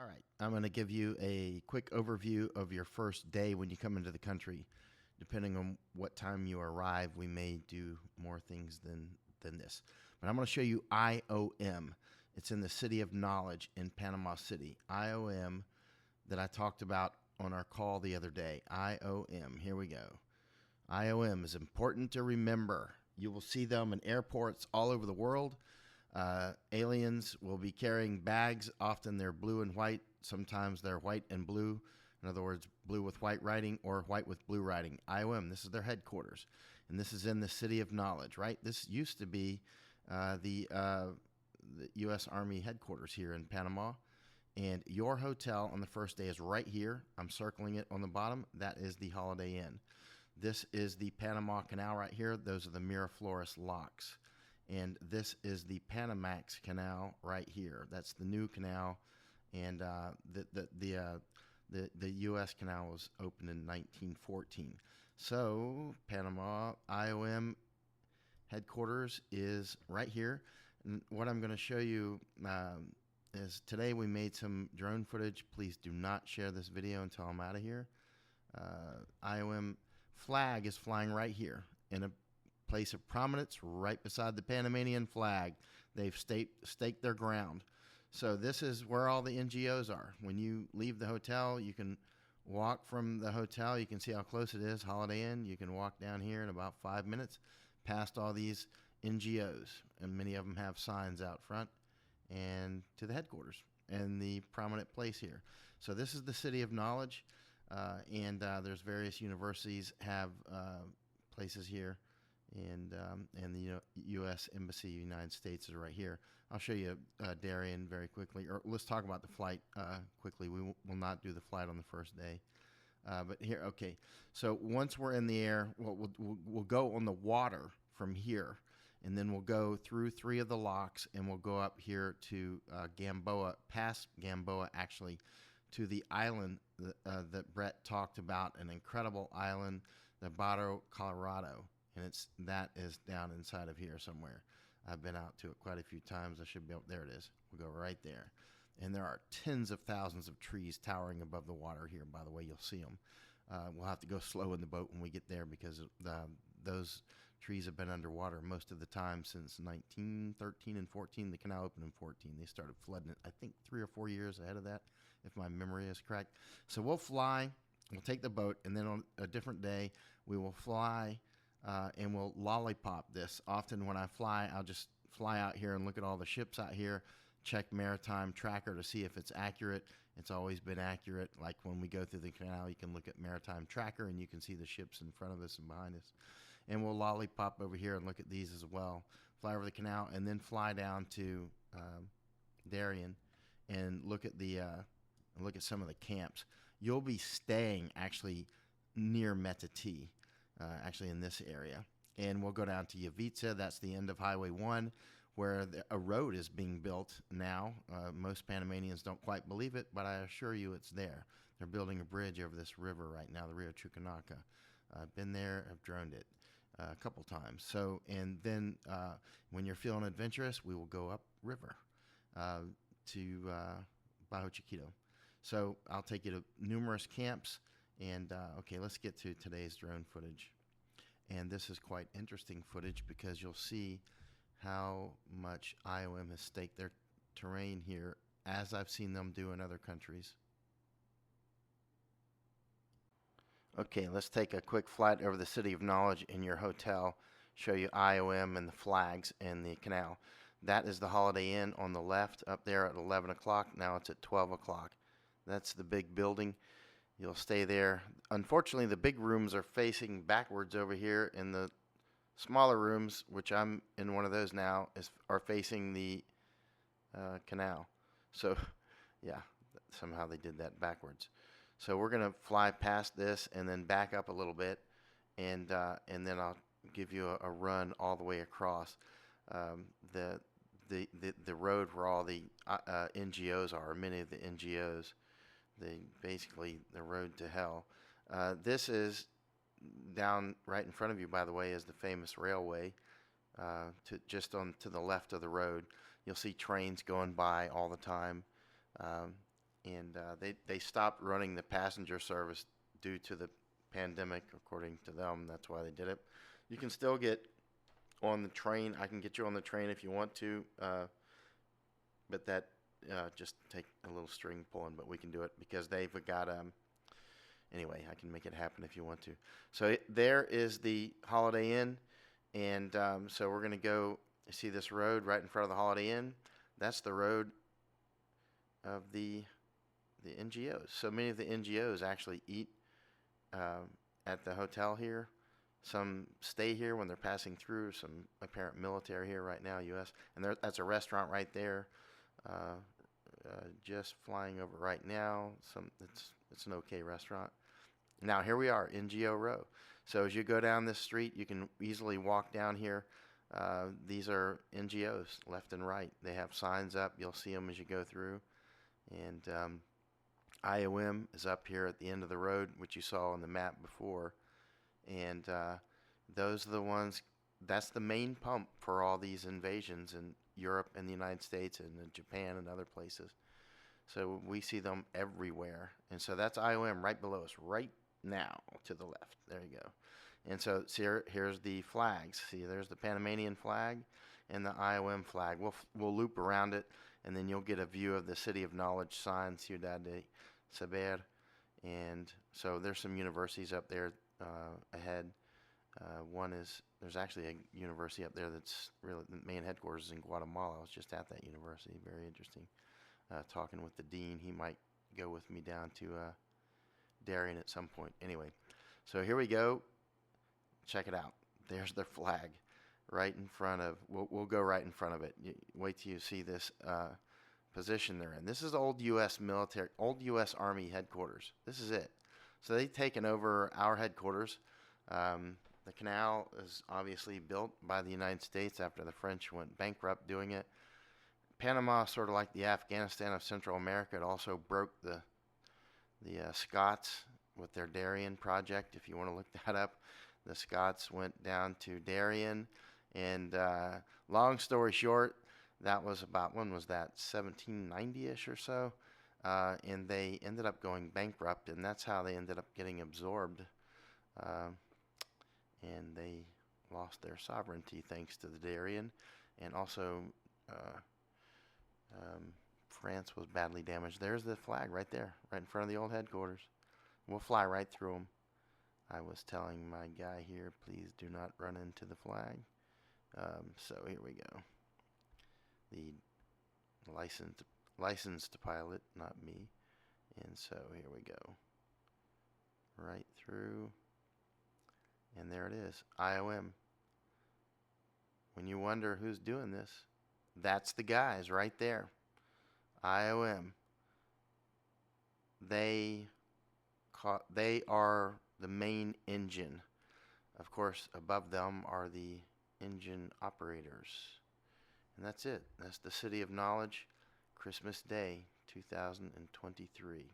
All right, I'm going to give you a quick overview of your first day when you come into the country. Depending on what time you arrive, we may do more things than this. But I'm going to show you IOM. It's in the City of Knowledge in Panama City. IOM that I talked about on our call the other day. IOM. Here we go. IOM is important to remember. You will see them in airports all over the world. Aliens will be carrying bags. Often they're blue and white. Sometimes they're white and blue. In other words, blue with white writing or white with blue writing. IOM, this is their headquarters. And this is in the City of Knowledge, right? This used to be the U.S. Army headquarters here in Panama. And your hotel on the first day is right here. I'm circling it on the bottom. That is the Holiday Inn. This is the Panama Canal right here. Those are the Miraflores locks. And this is the Panamax Canal right here. That's the new canal, and the U.S. canal was opened in 1914. So Panama IOM headquarters is right here. And what I'm going to show you is today we made some drone footage. Please do not share this video until I'm out of here. IOM flag is flying right here in a place of prominence right beside the Panamanian flag. They've staked their ground. So this is where all the NGOs are. When you leave the hotel, you can walk from the hotel. You can see how close it is, Holiday Inn. You can walk down here in about 5 minutes past all these NGOs. And many of them have signs out front and to the headquarters and the prominent place here. So this is the City of Knowledge. And there's various universities have places here. And the U.S. Embassy of the United States is right here. I'll show you Darien very quickly. Or let's talk about the flight quickly. We will not do the flight on the first day. But here, okay. So once we're in the air, we'll go on the water from here. And then we'll go through 3 of the locks. And we'll go up here to Gamboa, past Gamboa actually, to the island that Brett talked about. An incredible island, the Barro Colorado. And that is down inside of here somewhere. I've been out to it quite a few times. I should be able, there it is. We'll go right there. And there are tens of thousands of trees towering above the water here. By the way, you'll see them. We'll have to go slow in the boat when we get there because those trees have been underwater most of the time since 1913 and 14. The canal opened in 14. They started flooding it, I think, 3 or 4 years ahead of that, if my memory is correct. So we'll fly. We'll take the boat, and then on a different day, we will fly. And we'll lollipop this. Often when I fly, I'll just fly out here and look at all the ships out here, check Maritime Tracker to see if it's accurate. It's always been accurate. Like when we go through the canal, you can look at Maritime Tracker and you can see the ships in front of us and behind us. And we'll lollipop over here and look at these as well. Fly over the canal and then fly down to Darien and look at some of the camps. You'll be staying actually near Metatee. Actually in this area. And we'll go down to Yavitsa. That's the end of Highway 1, where a road is being built now. Most Panamanians don't quite believe it, but I assure you it's there. They're building a bridge over this river right now, the Rio Chucunaca. I've been there, I've droned it a couple times. So, and then when you're feeling adventurous, we will go up river to Bajo Chiquito. So I'll take you to numerous camps. And okay, let's get to today's drone footage. And this is quite interesting footage because you'll see how much IOM has staked their terrain here, as I've seen them do in other countries. Okay, let's take a quick flight over the City of Knowledge in your hotel, show you IOM and the flags and the canal. That is the Holiday Inn on the left up there at 11 o'clock. Now it's at 12 o'clock. That's the big building. You'll stay there. Unfortunately, the big rooms are facing backwards over here, and the smaller rooms, which I'm in one of those now, are facing the canal. So, yeah, somehow they did that backwards. So we're going to fly past this and then back up a little bit, and then I'll give you a run all the way across the road where all the NGOs are, or many of the NGOs. Basically the road to hell. This is down right in front of you, by the way, is the famous railway. Just to the left of the road, you'll see trains going by all the time. and they stopped running the passenger service due to the pandemic, according to them. That's why they did it. You can still get on the train. I can get you on the train if you want to, but that just take a little string pulling. But we can do it because they've got anyway. I can make it happen if you want to. So there is the Holiday Inn, and so we're gonna go see this road right in front of the Holiday Inn. That's the road of the NGOs. So many of the NGOs actually eat at the hotel here. Some stay here when they're passing through. Some apparent military here right now, U.S. And that's a restaurant right there. Just flying over right now. It's an okay restaurant. Now here we are, NGO Row. So as you go down this street, you can easily walk down here. These are NGOs left and right. They have signs up. You'll see them as you go through. And IOM is up here at the end of the road, which you saw on the map before. And those are the ones, that's the main pump for all these invasions in Europe and the United States and in Japan and other places. So we see them everywhere. And so that's IOM right below us, right now to the left. There you go. And so here's the flags. See, there's the Panamanian flag and the IOM flag. We'll loop around it, and then you'll get a view of the City of Knowledge sign, Ciudad de Saber. And so there's some universities up there ahead. There's actually a university up there that's really, the main headquarters is in Guatemala. I was just at that university. Very interesting. Talking with the dean. He might go with me down to Darien at some point. Anyway, so here we go. Check it out. There's their flag right in front of, we'll go right in front of it. Wait till you see this position they're in. This is old U.S. military, old U.S. Army headquarters. This is it. So they've taken over our headquarters. The canal is obviously built by the United States after the French went bankrupt doing it. Panama, sort of like the Afghanistan of Central America, it also broke the Scots with their Darien project. If you want to look that up, the Scots went down to Darien, and long story short, that was about, when was that, 1790-ish or so, and they ended up going bankrupt, and that's how they ended up getting absorbed, and they lost their sovereignty thanks to the Darien, and also France was badly damaged. There's the flag right there, right in front of the old headquarters. We'll fly right through them. I was telling my guy here, please do not run into the flag. So here we go. The licensed pilot, not me. And so here we go. Right through. And there it is, IOM. When you wonder who's doing this, that's the guys right there. IOM. They are the main engine. Of course, above them are the engine operators. And that's it. That's the City of Knowledge, Christmas Day, 2023.